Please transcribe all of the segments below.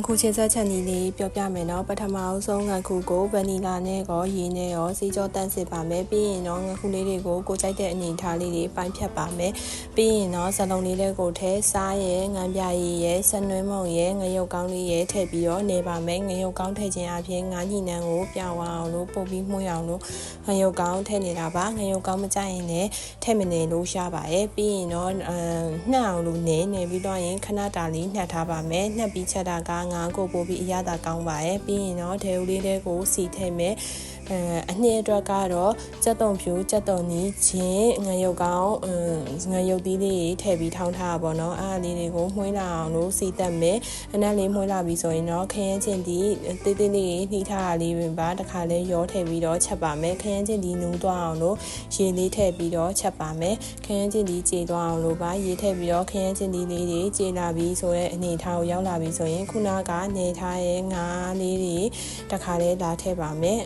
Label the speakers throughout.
Speaker 1: ခုချင်းဆက်ချက်နီးလေးပြောပြမယ်နော်ပထမအဆုံးငါခုကိုဗနီလာနဲ့ရောရေနဲ့ရောစီကြောတန့်စစ်ပါမယ်ပြီးရင်တော့ငါခုလေးတွေကိုကိုကြိုက်တဲ့အနေထားလေးတွေပိုင်းဖြတ်ပါမယ်ပြီးရင်တော့ဇလုံးလေးတွေကိုထဲစားရဲငန်းပြရည်ရဲဆနွင်းမုံရဲငရုတ်ကောင်းလေးရဲထည့်ပြီးတော့နေပါမယ်ငရုတ်ကောင်းထည့်ခြင်းအပြင်ငါးညီနန်းကိုပြဝအောင်လို့ပုတ်ပြီးမှုရအောင်လို့ငရုတ်ကောင်းထည့်နေတာပါငရုတ်ကောင်းမကြိုက်ရင်လည်းထည့်မနေလို့ရပါရဲ့ပြီးရင်တော့နှက်အောင်လို့နေပြီးတော့ရင်ခဏတာလေးနှက်ထားပါမယ်နှက်ပြီးချက်တာကငါကိုပို့ပြီးအရသာကောင်းပါရဲ့ပြီးရင်တော့ဒေဦးလေးတွေကိုစီထည့်မယ်အနှစ်အတွက်ကတော့ကြက်တုံဖြူကြက်တုံနီးချင်းငရုတ်ကောင်းငရုတ်သီးလေးထည့်ပြီးထောင်းထားပါတော့အားလေးတွေကိုမှွှေးလာအောင်လို့စီတက်မယ်အနက်လေးမှွှေးလာပြီးဆိုရင်တော့ခရမ်းချင်းဒီတေးသေးလေးနှီးထားတာလေးပဲပါတခါလဲရောထည့်ပြီးတော့ချက်ပါမယ်ခရမ်းချင်းဒီနူးသွားအောင်လို့ရေလေးထည့်ပြီးတော့ချက်ပါမယ်ခရမ်းချင်းဒီကြေသွားအောင်လို့ပါရေထည့်ပြီးတော့ခရမ်းချင်းဒီလေးတွေကြေလာပြီးဆိုရဲအနေထားကိုရောက်လာပြီးဆိုရင်ခုနကနေထားရဲ့ငါးလေးတွေတခါလဲလာထည့်ပါမယ်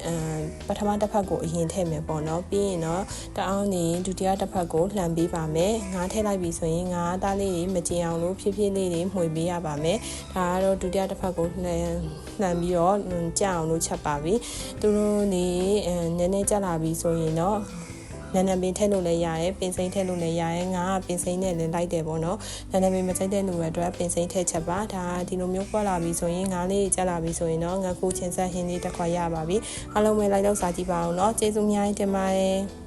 Speaker 1: ပထမတစ်ဖက်ကိုအရင်ထည့်မယ်ပေါ့နော်ပြီးရင်တော့တအောင်နေဒုတိယတစ်ဖက်ကိုလှန်ပေးပါမယ်ငါးထည့်လိုက်ပြီဆိုရင်ငါးသားလေးတွေမကျင်အောင်လို့ဖြည်းဖြည်းလေးတွေမှွေပေးရပါမယ်ဒါကတော့ဒုတိယတစ်ဖက်ကိုလှန်ပြီးတော့ကြအောင်လို့ချက်ပါပြီသူတို့နေနည်းနည်းကြလာပြီဆိုရင်တော့နန်းနပင်ထည့်လို့လည်းရတယ်ပင်စိမ့်ထည့်လို့လည်းရတယ်ငါကပင်စိမ့်နဲ့လည်းလိုက်တယ်ပေါ့နော်နန်းနပင်မစိမ့်တဲ့လူတွေအတွက်ပင်စိမ့်ထည့်ချက်ပါဒါဒီလိုမျိုးပွက်လာပြီဆိုရင်ငါးလေးကြလာပြီဆိုရင်တော့ငါခုချင်းဆက်ဟင်းလေးတစ်ခွက်ရပါပြီအားလုံးပဲလိုက်တော့စားကြည့်ပါအောင်နော်ကျေးဇူးအများကြီးတင်ပါတယ်